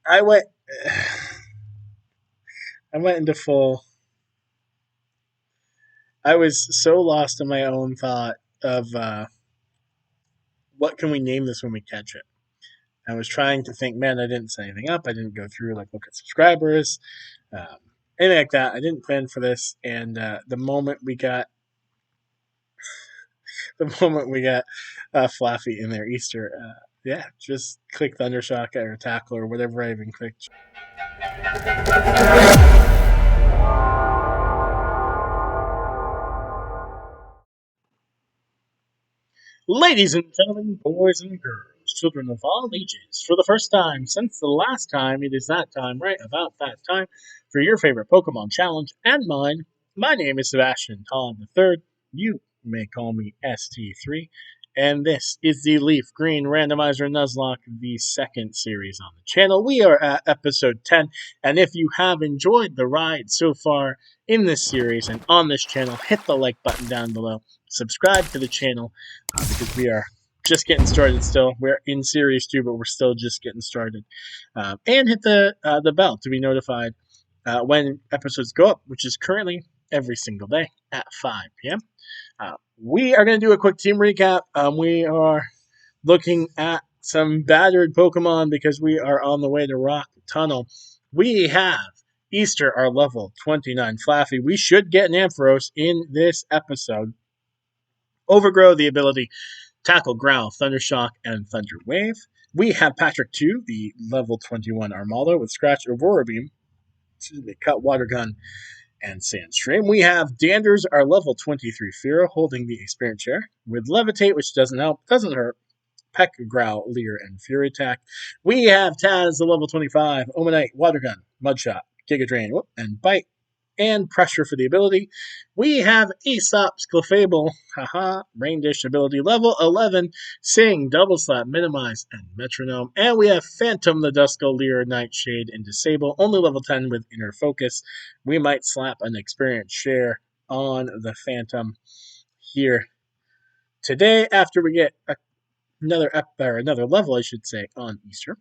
I went I went into full. I was so lost in my own thought of what can we name this when we catch it. I was trying to think, man, I didn't set anything up. I didn't go through like look at subscribers, um, anything like that. I didn't plan for this, and the moment we got Fluffy in their Easter, yeah, just click Thundershock or Tackle or whatever I even clicked. Ladies and gentlemen, boys and girls, children of all ages, for the first time since the last time, it is that time, right about that time, for your favorite Pokemon challenge and mine. My name is Sebastian Todd III. You may call me ST3. And this is the Leaf Green Randomizer Nuzlocke, the second series on the channel. We are at episode 10, and if you have enjoyed the ride so far in this series and on this channel, hit the like button down below, subscribe to the channel, because we are just getting started still. We're in Series 2, but we're still just getting started. And hit the bell to be notified when episodes go up, which is currently every single day at 5 p.m. We are going to do a quick team recap. We are looking at some battered Pokemon because we are on the way to Rock Tunnel. We have Easter, our level 29 Flaffy. We should get an Ampharos in this episode. Overgrow, the ability Tackle, Growl, Thundershock, and Thunder Wave. We have Patrick 2, the level 21 Armaldo with Scratch, Aurora Beam, Cut, Water Gun, and Sandstream. We have Danders, our level 23 Fearow, holding the Experience Share with Levitate, which doesn't help, doesn't hurt. Peck, Growl, Leer, and Fury Attack. We have Taz, the level 25 Omanite, Water Gun, Mudshot, Giga Drain, and Bite, and Pressure for the ability. We have Aesop's Clefable, Rain Dish ability, level 11, Sing, Double Slap, Minimize, and Metronome. And we have Phantom, the Duskull, Leer, Nightshade, and Disable, only level 10 with Inner Focus. We might slap an Experience Share on the Phantom here today after we get another level, I should say, on Easter.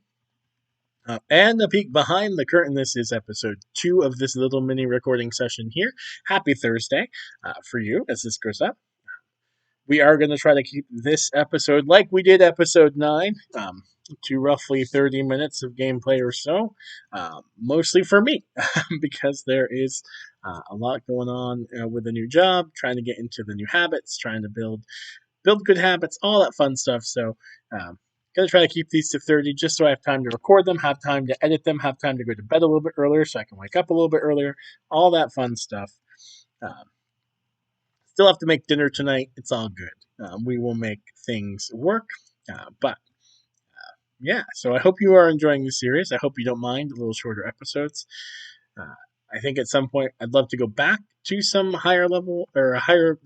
And a peek behind the curtain, this is episode 2 of this little mini recording session here. Happy Thursday for you as this goes up. We are going to try to keep this episode, like we did episode 9, to roughly 30 minutes of gameplay or so. Mostly for me, because there is a lot going on with a new job, trying to get into the new habits, trying to build good habits, all that fun stuff. So, going to try to keep these to 30 just so I have time to record them, have time to edit them, have time to go to bed a little bit earlier so I can wake up a little bit earlier, all that fun stuff. Still have to make dinner tonight. It's all good. We will make things work. But yeah, so I hope you are enjoying the series. I hope you don't mind a little shorter episodes. I think at some point I'd love to go back to some higher level or higher,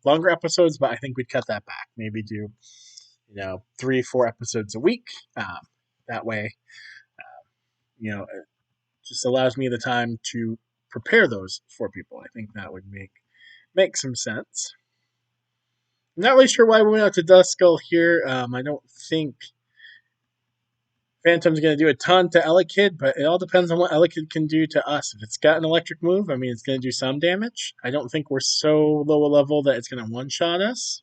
longer episodes, but I think we'd cut that back. Maybe do 3-4 episodes a week. That way, it just allows me the time to prepare those for people. I think that would make some sense. I'm not really sure why we went out to Duskull here. I don't think Phantom's going to do a ton to Elekid, but it all depends on what Elekid can do to us. If it's got an electric move, it's going to do some damage. I don't think we're so low a level that it's going to one-shot us.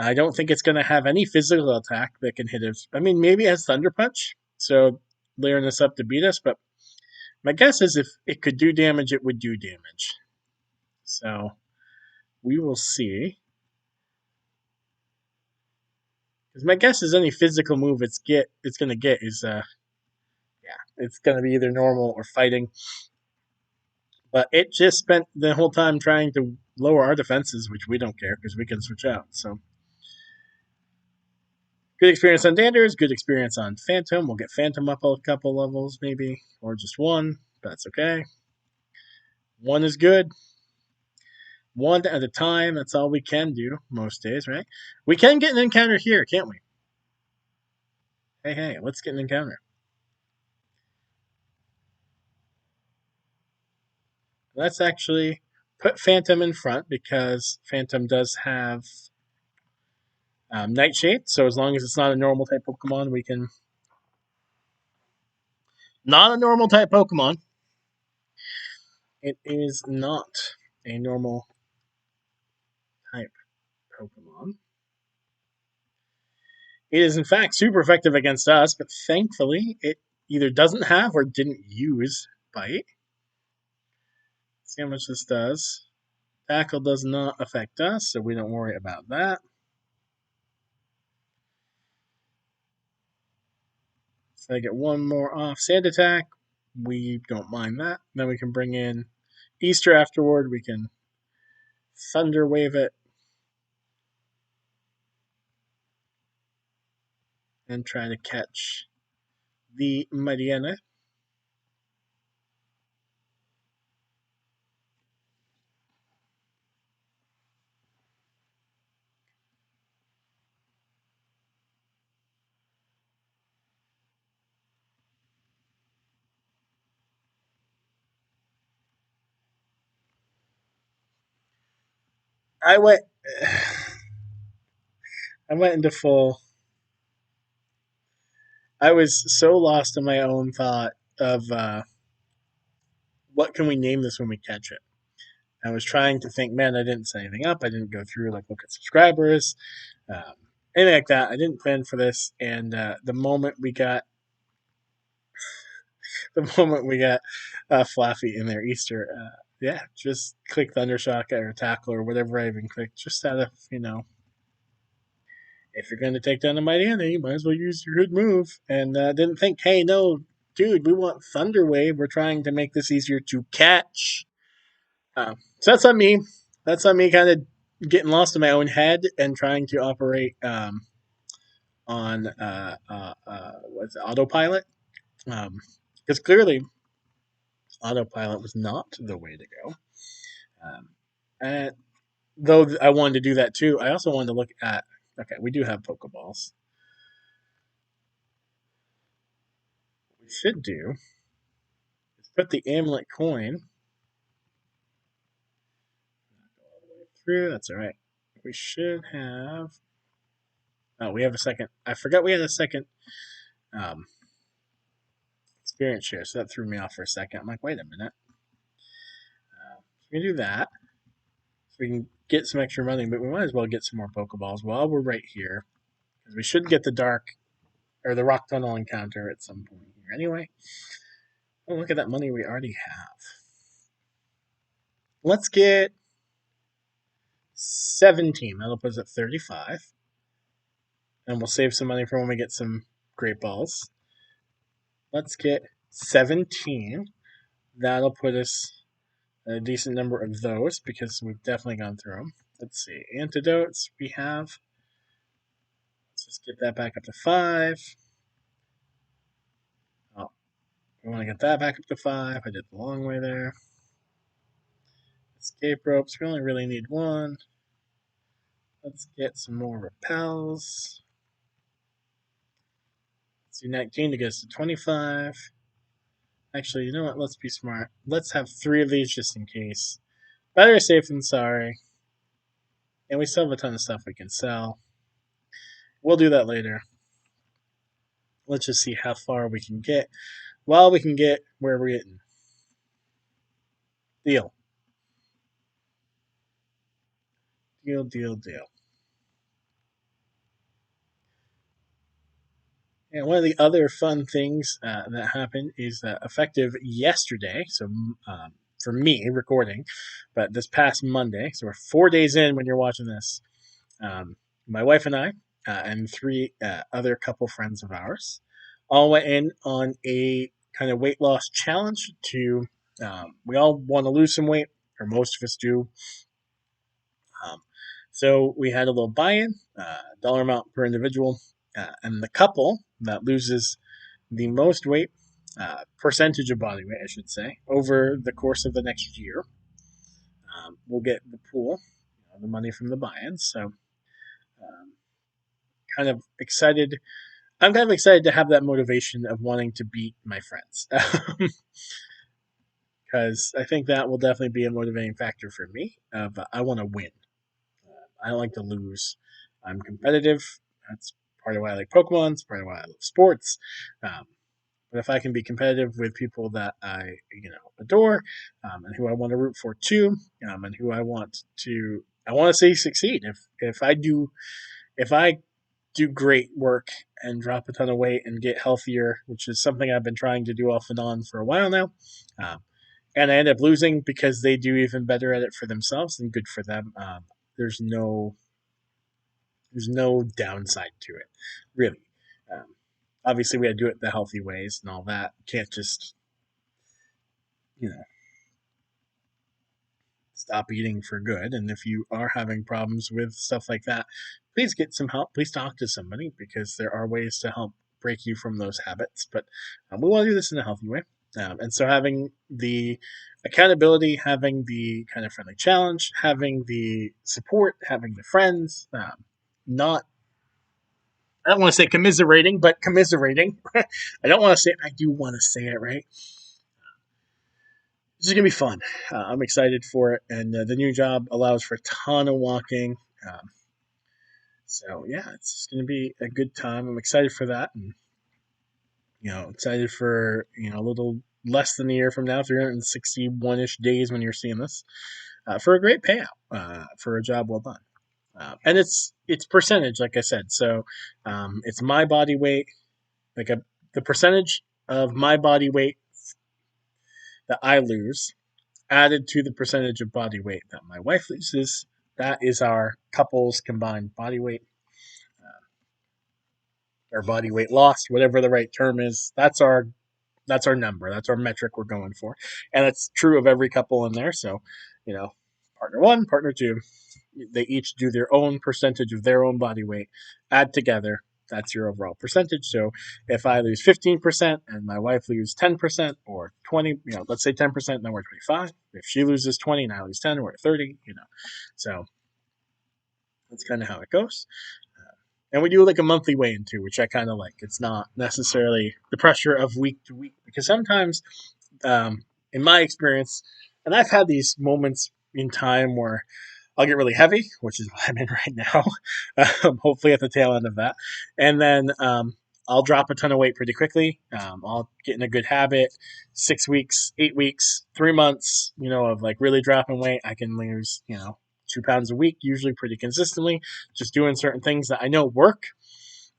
I don't think it's going to have any physical attack that can hit us. Maybe it has Thunder Punch, so layering this up to beat us, but my guess is if it could do damage, it would do damage. So we will see. Because my guess is any physical move it's going to get is, it's going to be either normal or fighting. But it just spent the whole time trying to lower our defenses, which we don't care because we can switch out. So good experience on Danders, good experience on Phantom. We'll get Phantom up a couple levels maybe, or just one. That's okay. One is good. One at a time, that's all we can do most days, right? We can get an encounter here, can't we? Hey, let's get an encounter. Let's actually put Phantom in front because Phantom does have Nightshade, so as long as it's not a normal type Pokemon, we can Not a normal type Pokemon. It is not a normal type Pokemon. It is, in fact, super effective against us, but thankfully, it either doesn't have or didn't use Bite. Let's see how much this does. Tackle does not affect us, so we don't worry about that. So I get one more off Sand Attack. We don't mind that. Then we can bring in Easter afterward. We can Thunder Wave it and try to catch the Mariana. I went I went into full. I was so lost in my own thought of what can we name this when we catch it. I was trying to think, man, I didn't set anything up. I didn't go through like look at subscribers, um, anything like that. I didn't plan for this, and the moment we got Flaffy in their Easter, yeah, just click Thundershock or Tackle or whatever I even clicked, just out of if you're going to take down a Mighty Anna, you might as well use your good move. And didn't think, hey, no, dude, we want Thunder Wave. We're trying to make this easier to catch. So that's on me. That's on me kind of getting lost in my own head and trying to operate on what's it, autopilot. Because clearly, autopilot was not the way to go. And though I wanted to do that too, I also wanted to look at. Okay, we do have Pokeballs. What we should do is put the amulet coin through. That's all right. We should have. Oh, we have a second. I forgot we had a second um, experience share, so that threw me off for a second. I'm like, wait a minute. We can do that. So we can get some extra money, but we might as well get some more Pokeballs while we're right here. Because we should get the dark or the rock tunnel encounter at some point here. Anyway, oh, look at that money we already have. Let's get 17. That'll put us at 35. And we'll save some money for when we get some great balls. Let's get 17. That'll put us a decent number of those because we've definitely gone through them. Let's see. Antidotes we have. Let's just get that back up to 5. Oh, we want to get that back up to 5. I did the long way there. Escape ropes. We only really need one. Let's get some more repels. Let's do 19 to get us to 25. Actually, you know what? Let's be smart. Let's have 3 of these just in case. Better safe than sorry. And we still have a ton of stuff we can sell. We'll do that later. Let's just see how far we can get. Well, we can get where we're getting. Deal. Deal, deal, deal. And one of the other fun things that happened is effective yesterday, so for me recording, but this past Monday, so we're 4 days in when you're watching this, my wife and I and 3 other couple friends of ours all went in on a kind of weight loss challenge to, we all want to lose some weight, or most of us do. Um, so we had a little buy-in, dollar amount per individual, and the couple that loses the most weight, percentage of body weight, I should say, over the course of the next year, will get the pool, the money from the buy-ins. So, um, kind of excited. I'm kind of excited to have that motivation of wanting to beat my friends, because I think that will definitely be a motivating factor for me. Of I want to win. I don't like to lose. I'm competitive. That's part of why I like Pokemon. It's part of why I love sports. Um, But if I can be competitive with people that I adore, and who I want to root for too, and who I want to see succeed. If I do great work and drop a ton of weight and get healthier, which is something I've been trying to do off and on for a while now, um, and I end up losing because they do even better at it for themselves, then good for them. There's no there's no downside to it, really. Um, Obviously, we had to do it the healthy ways and all that. Can't just you know stop eating for good. And if you are having problems with stuff like that, please get some help. Please talk to somebody because there are ways to help break you from those habits. But we want to do this in a healthy way. And so having the accountability, having the kind of friendly challenge, having the support, having the friends, not I don't want to say commiserating, but commiserating. I don't want to say it. I do want to say it right. This is gonna be fun. I'm excited for it, and the new job allows for a ton of walking. Um, so yeah, it's gonna be a good time. I'm excited for that, and excited for a little less than a year from now, 361-ish days when you're seeing this, for a great payout, for a job well done. And it's percentage, like I said. So it's my body weight, the percentage of my body weight that I lose added to the percentage of body weight that my wife loses. That is our couple's combined body weight, or body weight lost, whatever the right term is. That's our number. That's our metric we're going for, and it's true of every couple in there. So, you know, partner one, partner two, they each do their own percentage of their own body weight, add together. That's your overall percentage. So if I lose 15% and my wife loses 10% or 20, let's say 10%, then we're 25. If she loses 20 and I lose 10, we're at 30. So that's kind of how it goes. And we do like a monthly weigh-in too, which I kind of like. It's not necessarily the pressure of week to week because sometimes, in my experience, and I've had these moments in time where I'll get really heavy, which is what I'm in right now. Hopefully at the tail end of that, and then I'll drop a ton of weight pretty quickly. I'll get in a good habit. 6 weeks, 8 weeks, 3 months, of like really dropping weight. I can lose, 2 pounds a week, usually pretty consistently, just doing certain things that I know work.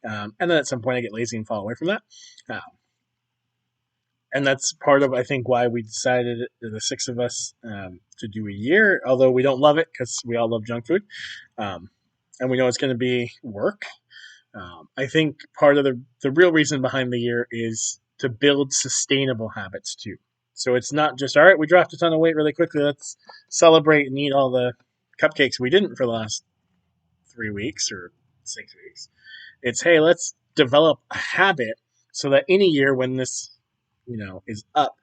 And then at some point, I get lazy and fall away from that. Uh, and that's part of, I think, why we decided, the six of us, to do a year, although we don't love it because we all love junk food. Um, and we know it's going to be work. I think part of the real reason behind the year is to build sustainable habits too. So it's not just, all right, we dropped a ton of weight really quickly. Let's celebrate and eat all the cupcakes we didn't for the last 3 weeks or 6 weeks. It's, hey, let's develop a habit so that in a year when this, is up,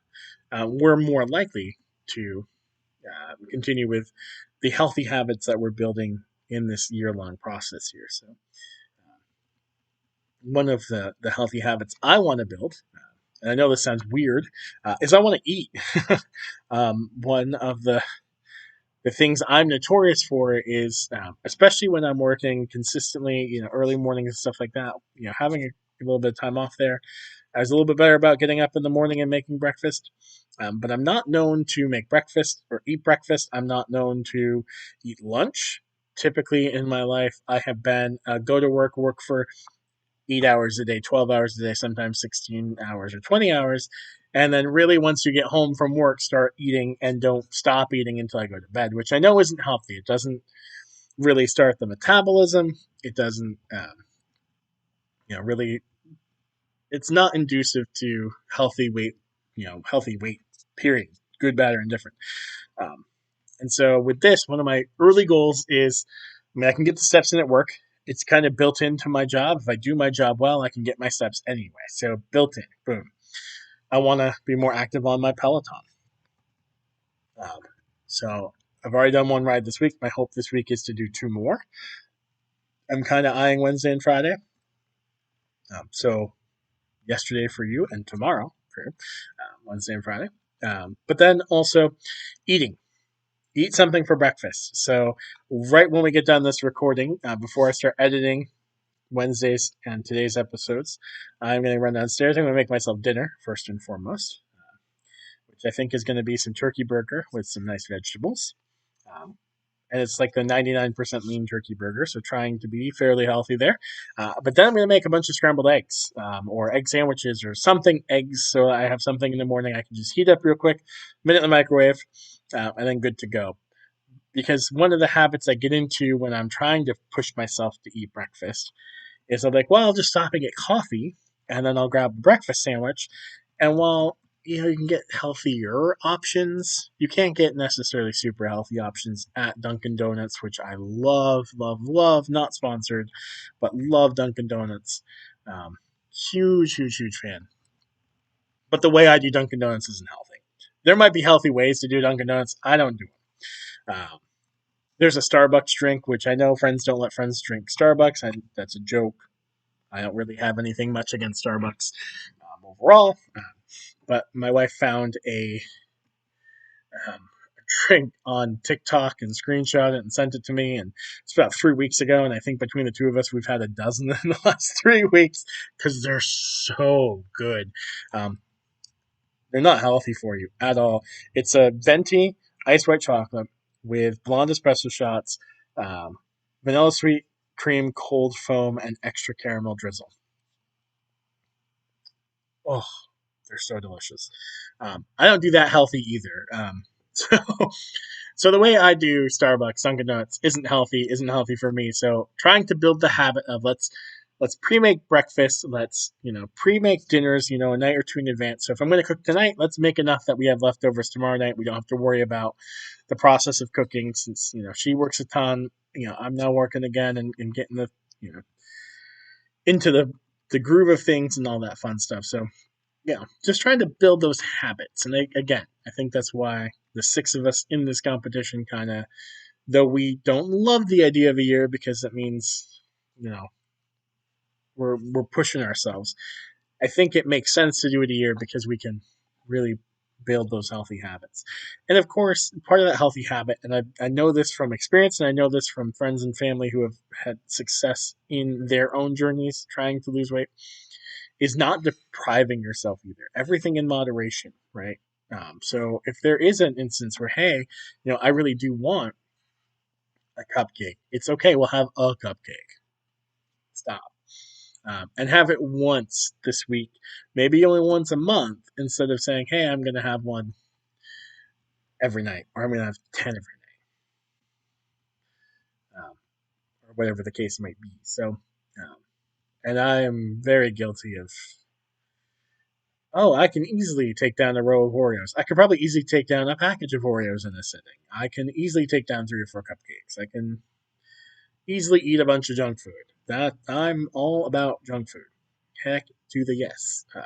we're more likely to continue with the healthy habits that we're building in this year-long process here. So one of the healthy habits I want to build, and I know this sounds weird, is I want to eat. One of the things I'm notorious for is, especially when I'm working consistently, early mornings and stuff like that, having a little bit of time off there. I was a little bit better about getting up in the morning and making breakfast, but I'm not known to make breakfast or eat breakfast. I'm not known to eat lunch. Typically in my life, I have been go to work for 8 hours a day, 12 hours a day, sometimes 16 hours or 20 hours. And then, really, once you get home from work, start eating and don't stop eating until I go to bed, which I know isn't healthy. It doesn't really start the metabolism. It doesn't, really, it's not inducive to healthy weight, period. Good, bad, or indifferent. Um, and so with this, one of my early goals is, I can get the steps in at work. It's kind of built into my job. If I do my job well, I can get my steps anyway. So built in, boom. I want to be more active on my Peloton. Um, so I've already done one ride this week. My hope this week is to do two more. I'm kind of eyeing Wednesday and Friday. So yesterday for you and tomorrow for you, Wednesday and Friday. But then also eating. Eat something for breakfast. So right when we get done this recording, before I start editing Wednesdays and today's episodes, I'm going to run downstairs. I'm going to make myself dinner first and foremost, which I think is going to be some turkey burger with some nice vegetables. Um, and it's like the 99% lean turkey burger, so trying to be fairly healthy there. But then I'm going to make a bunch of scrambled eggs or egg sandwiches or something eggs, so I have something in the morning I can just heat up real quick, minute in the microwave, and then good to go. Because one of the habits I get into when I'm trying to push myself to eat breakfast is I'm like, well, I'll just stop and get coffee, and then I'll grab a breakfast sandwich. And while you can get healthier options, you can't get necessarily super healthy options at Dunkin' Donuts, which I love, love, love. Not sponsored, but love Dunkin' Donuts. Um, huge, huge, huge fan. But the way I do Dunkin' Donuts isn't healthy. There might be healthy ways to do Dunkin' Donuts. I don't do them. There's a Starbucks drink, which I know friends don't let friends drink Starbucks. That's a joke. I don't really have anything much against Starbucks overall. But my wife found a drink on TikTok and screenshot it and sent it to me. And it's about 3 weeks ago. And I think between the two of us, we've had a dozen in the last 3 weeks because they're so good. Um, they're not healthy for you at all. It's a venti ice white chocolate with blonde espresso shots, um, vanilla sweet cream, cold foam, and extra caramel drizzle. Oh, they're so delicious. I don't do that healthy either. So, so the way I do Starbucks, Dunkin' Donuts isn't healthy for me. So trying to build the habit of let's pre-make breakfast, let's pre-make dinners, a night or two in advance. So if I'm going to cook tonight, let's make enough that we have leftovers tomorrow night. We don't have to worry about the process of cooking since she works a ton. I'm now working again and getting the into the groove of things and all that fun stuff. So just trying to build those habits. And again, I think that's why the six of us in this competition kind of, though we don't love the idea of a year because it means, we're pushing ourselves. I think it makes sense to do it a year because we can really build those healthy habits. And of course, part of that healthy habit, and I know this from experience, and I know this from friends and family who have had success in their own journeys trying to lose weight, is not depriving yourself either. Everything in moderation, right? So if there is an instance where, hey, I really do want a cupcake, it's okay. We'll have a cupcake. Stop. And have it once this week, maybe only once a month, instead of saying, hey, I'm going to have one every night, or I'm going to have 10 every night, or whatever the case might be. So, and I am very guilty of, oh, I can easily take down a row of Oreos. I could probably easily take down a package of Oreos in a sitting. I can easily take down 3 or 4 cupcakes. I can easily eat a bunch of junk food. That I'm all about junk food. Heck to the yes. So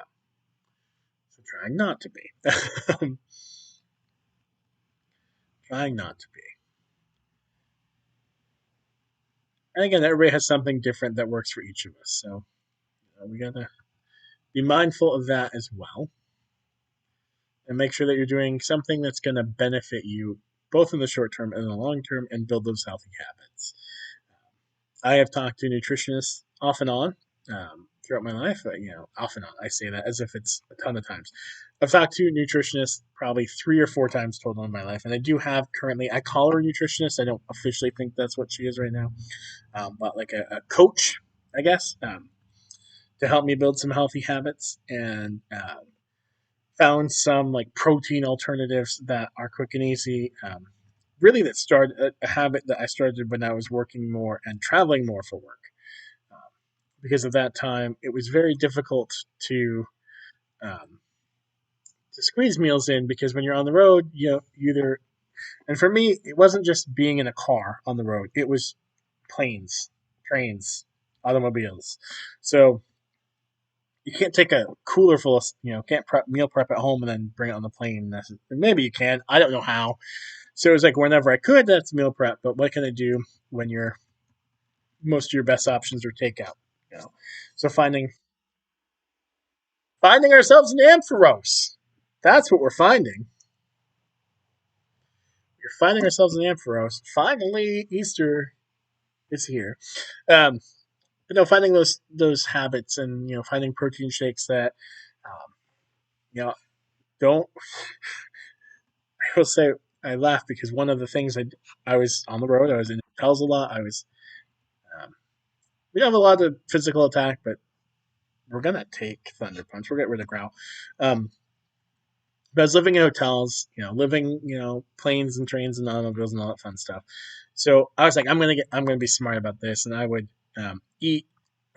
trying not to be. Trying not to be. And again, everybody has something different that works for each of us. So we gotta be mindful of that as well, and make sure that you're doing something that's going to benefit you both in the short term and in the long term, and build those healthy habits. I have talked to nutritionists off and on throughout my life. Off and on. I say that as if it's a ton of times. I've talked to nutritionists probably 3 or 4 times total in my life, and I do have currently. I call her a nutritionist. I don't officially think that's what she is right now, but like a coach, I guess, to help me build some healthy habits, and found some like protein alternatives that are quick and easy. Really, that started a habit that I started when I was working more and traveling more for work. Um, because at that time, it was very difficult um, to squeeze meals in because when you're on the road, you either, and for me, it wasn't just being in a car on the road; it was planes, trains, automobiles. So you can't take a cooler full of, can't meal prep at home and then bring it on the plane. Maybe you can. I don't know how. So it was like whenever I could, that's meal prep. But what can I do when most of your best options are takeout? So finding ourselves in Ampharos. That's what we're finding. We're finding ourselves in Ampharos. Finally, Easter is here. Um, finding those habits, and finding protein shakes that um, you know don't. I will say I laugh because one of the things I was on the road, I was in hotels a lot. Um, we have a lot of physical attack, but we're gonna take Thunder Punch. We'll get rid of Growl. Um, but I was living in hotels, living, planes and trains and automobiles and all that fun stuff. So I was like, I'm gonna be smart about this, and I would eat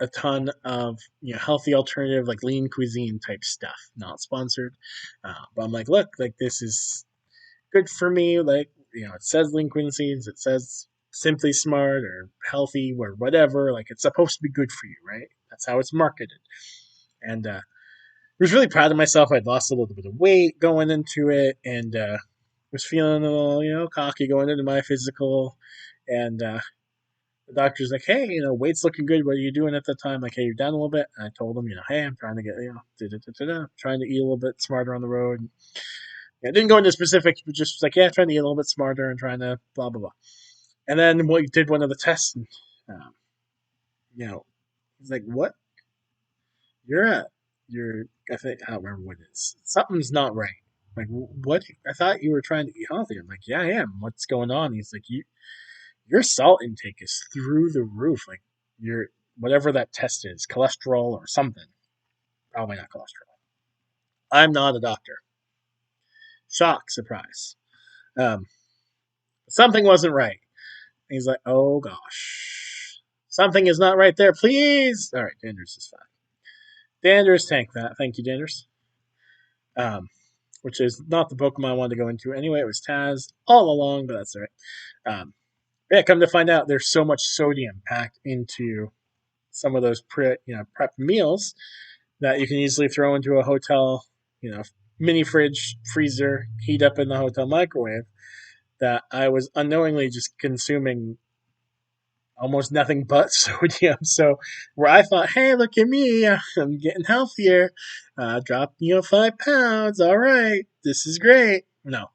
a ton of healthy alternative like lean cuisine type stuff. Not sponsored, but I'm like, look, like this is good for me. Like it says lean cuisine, it says simply smart or healthy or whatever. Like it's supposed to be good for you, right? That's how it's marketed, and was really proud of myself. I'd lost a little bit of weight going into it, and was feeling a little, cocky going into my physical. And the doctor's like, "Hey, weight's looking good. What are you doing at the time?" Like, "Hey, you're down a little bit." And I told him, "Hey, I'm trying to get, trying to eat a little bit smarter on the road." And, I didn't go into specifics, but just like, "Yeah, trying to eat a little bit smarter and trying to blah blah blah." And then we did one of the tests, and um, he's like, "What? You're at you're I think I don't remember what it is. Something's not right. Like what? I thought you were trying to eat healthy." I'm like, "Yeah, I am. What's going on?" He's like, your salt intake is through the roof. Like your whatever that test is, cholesterol or something. Probably not cholesterol. I'm not a doctor. Shock, surprise. Um, something wasn't right. He's like, "Oh gosh, something is not right there. Please." All right, Danders is fine. Danders, tank that. Thank you, Danders. Um, which is not the Pokemon I wanted to go into anyway. It was Taz all along, but that's all right. Yeah, come to find out, there's so much sodium packed into some of those prep meals that you can easily throw into a hotel, mini fridge, freezer, heat up in the hotel microwave. That I was unknowingly just consuming almost nothing but sodium. So where I thought, hey, look at me, I'm getting healthier, dropped 5 pounds. All right, this is great. No,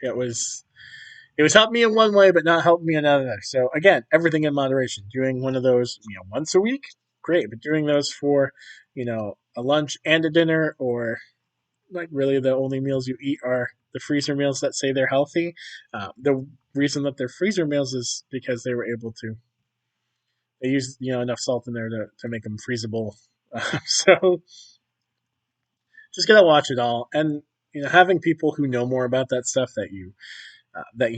it was helping me in one way, but not helping me in another. So again, everything in moderation. Doing one of those, once a week, great, but doing those for, a lunch and a dinner, or like really the only meals you eat are the freezer meals that say they're healthy. The reason that they're freezer meals is because they were able to they use enough salt in there to make them freezable. So just gotta watch it all, and having people who know more about that stuff that you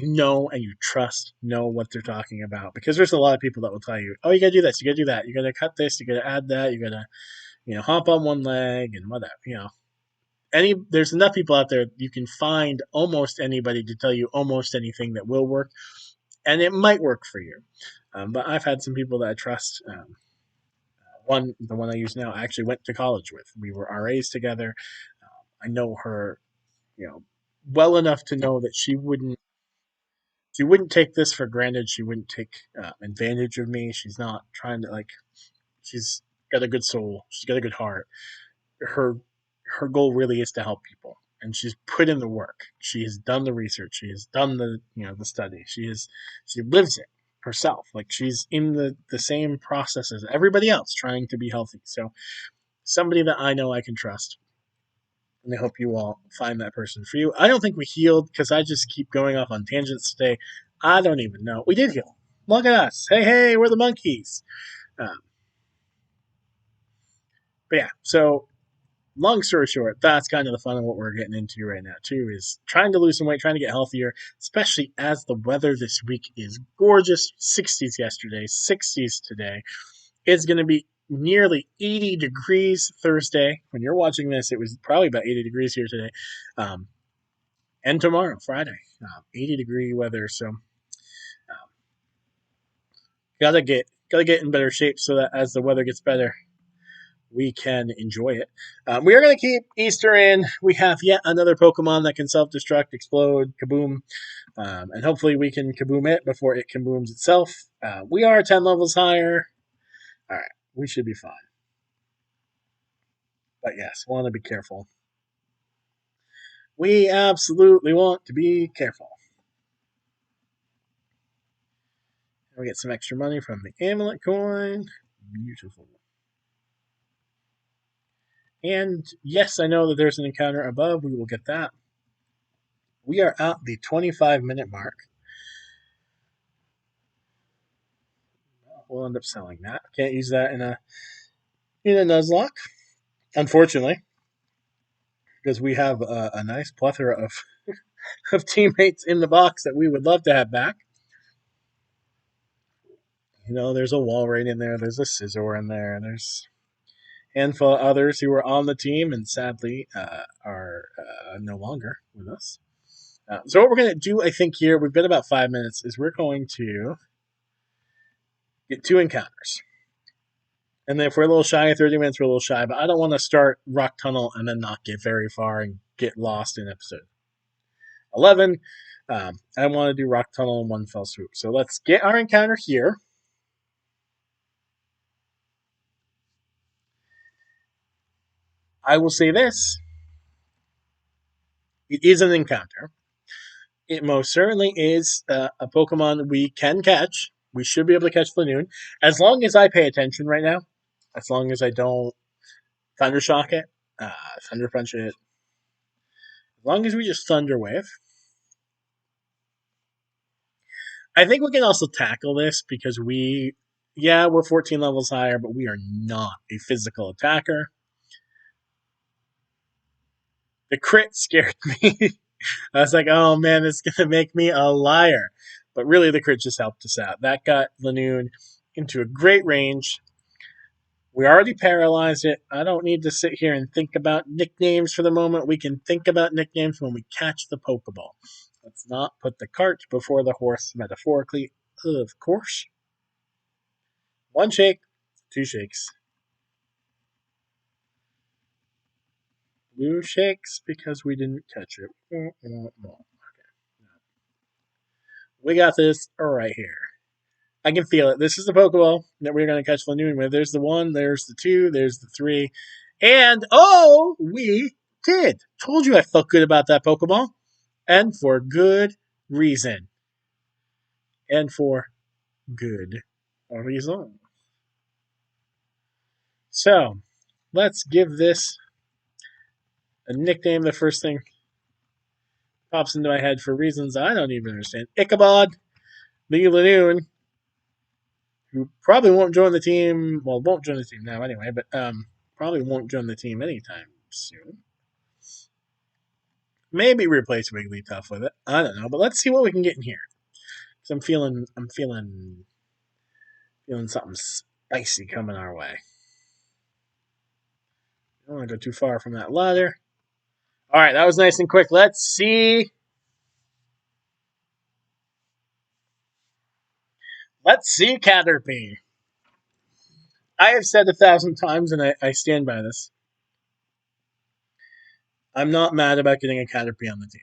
know and you trust know what they're talking about, because there's a lot of people that will tell you, oh, you gotta do this, you gotta do that, you gotta cut this, you gotta add that, you gotta hop on one leg and whatever. There's enough people out there, you can find almost anybody to tell you almost anything that will work, and it might work for you. But I've had some people that I trust. The one I use now, I actually went to college with. We were RAs together. I know her, you know, well enough to know that she wouldn't take this for granted. She wouldn't take advantage of me. She's not trying to like. She's got a good soul. She's got a good heart. Her her goal really is to help people, and she's put in the work. She has done the research. She has done the study. She lives it herself. Like she's in the same process as everybody else, trying to be healthy. So somebody that I know I can trust. And I hope you all find that person for you. I don't think we healed because I just keep going off on tangents today. I don't even know. We did heal. Look at us. Hey, hey, we're the monkeys. Um, but yeah, so long story short, that's kind of the fun of what we're getting into right now, too, is trying to lose some weight, trying to get healthier, especially as the weather this week is gorgeous. 60s yesterday, 60s today. It's going to be nearly 80 degrees Thursday. When you're watching this, it was probably about 80 degrees here today. Um, and tomorrow, Friday, 80-degree weather. So gotta get in better shape so that as the weather gets better, we can enjoy it. We are going to keep Easter in. We have yet another Pokemon that can self-destruct, explode, kaboom, and hopefully we can kaboom it before it kabooms itself. We are 10 levels higher. All right, we should be fine. But yes, want to be careful. We absolutely want to be careful. We get some extra money from the amulet coin. Beautiful. And yes, I know that there's an encounter above. We will get that. We are at the 25-minute mark. We'll end up selling that. Can't use that in a Nuzlocke, unfortunately, because we have a nice plethora of teammates in the box that we would love to have back. You know, there's a Walrein in there, there's a Scizor in there, there's a handful of others who were on the team and sadly are no longer with us. So what we're going to do, I think, here, we've been about 5 minutes, is we're going to get 2 encounters. And then if we're a little shy of 30 minutes, we're a little shy. But I don't want to start Rock Tunnel and then not get very far and get lost in episode 11. I want to do Rock Tunnel in one fell swoop. So let's get our encounter here. I will say this. It is an encounter. It most certainly is a Pokemon we can catch. We should be able to catch Lanoon. As long as I pay attention right now. As long as I don't Thundershock it. Thunder Punch it. As long as we just Thunder Wave. I think we can also tackle this because we're 14 levels higher, but we are not a physical attacker. The crit scared me. I was like, oh man, it's going to make me a liar. But really, the crit just helped us out. That got Lanoon into a great range. We already paralyzed it. I don't need to sit here and think about nicknames for the moment. We can think about nicknames when we catch the Pokeball. Let's not put the cart before the horse, metaphorically, of course. 1 shake, 2 shakes. Blue shakes because we didn't catch it. Okay. We got this right here. I can feel it. This is the Pokeball that we're going to catch Lanoon with. There's the 1, there's the 2, there's the 3. And, we did. Told you I felt good about that Pokeball. And for good reason. And for good reason. So, let's give this a nickname. The first thing pops into my head for reasons I don't even understand. Ichabod, the Lanoon, who probably won't join the team. Well, won't join the team now anyway, but probably won't join the team anytime soon. Maybe replace Wigglytuff with it. I don't know, but let's see what we can get in here. Cause I'm feeling something spicy coming our way. I don't want to go too far from that ladder. All right, that was nice and quick. Let's see. Let's see Caterpie. I have said 1,000 times, and I stand by this. I'm not mad about getting a Caterpie on the team.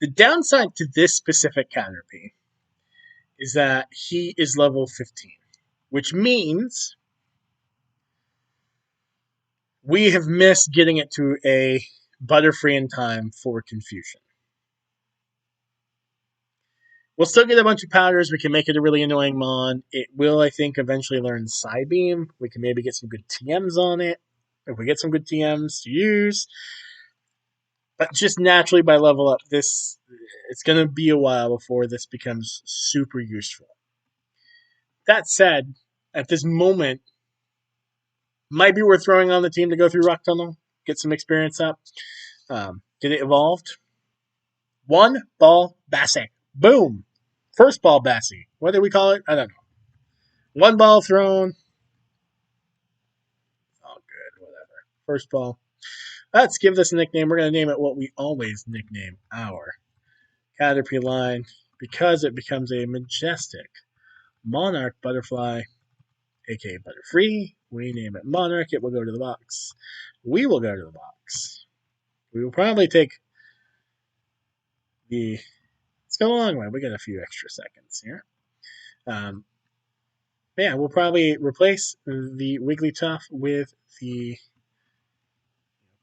The downside to this specific Caterpie is that he is level 15, which means we have missed getting it to a Butterfree in time for Confusion. We'll still get a bunch of powders. We can make it a really annoying Mon. It will, I think, eventually learn Psybeam. We can maybe get some good TMs on it. If we get some good TMs to use. But just naturally by level up, it's going to be a while before this becomes super useful. That said, at this moment, might be worth throwing on the team to go through Rock Tunnel, get some experience up, get it evolved. 1 ball Bassie. Boom. First ball Bassie. What do we call it? I don't know. 1 ball thrown. Oh, good. Whatever. First ball. Let's give this a nickname. We're going to name it what we always nickname our Caterpie line because it becomes a majestic monarch butterfly, aka Butterfree. We name it Monarch. It will go to the box. We will go to the box. We will probably take the. Let's go a long way. We got a few extra seconds here. We'll probably replace the Wigglytuff with the.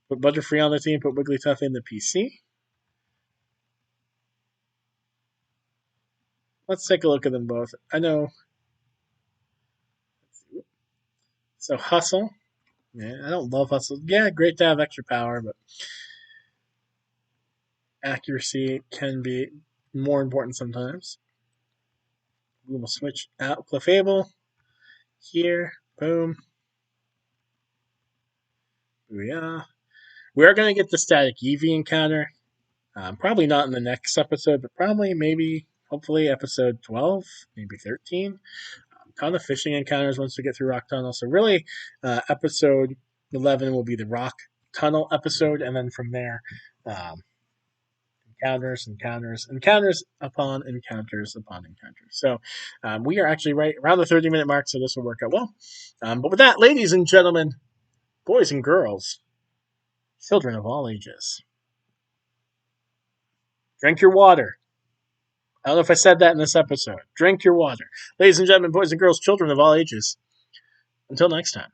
Put Butterfree on the team, put Wigglytuff in the PC. Let's take a look at them both. I know So hustle. Yeah, I don't love hustle. Yeah, great to have extra power, but accuracy can be more important sometimes. We will switch out Clefable here. Boom. Yeah. We are going to get the static Eevee encounter. Probably not in the next episode, but probably, maybe, hopefully, episode 12, maybe 13. Ton of fishing encounters once we get through Rock Tunnel. So, really, episode 11 will be the Rock Tunnel episode, and then from there, um, encounters upon encounters upon encounters. So we are actually right around the 30-minute mark, so this will work out well. But with that, ladies and gentlemen, boys and girls, children of all ages, drink your water. I don't know if I said that in this episode. Drink your water. Ladies and gentlemen, boys and girls, children of all ages. Until next time.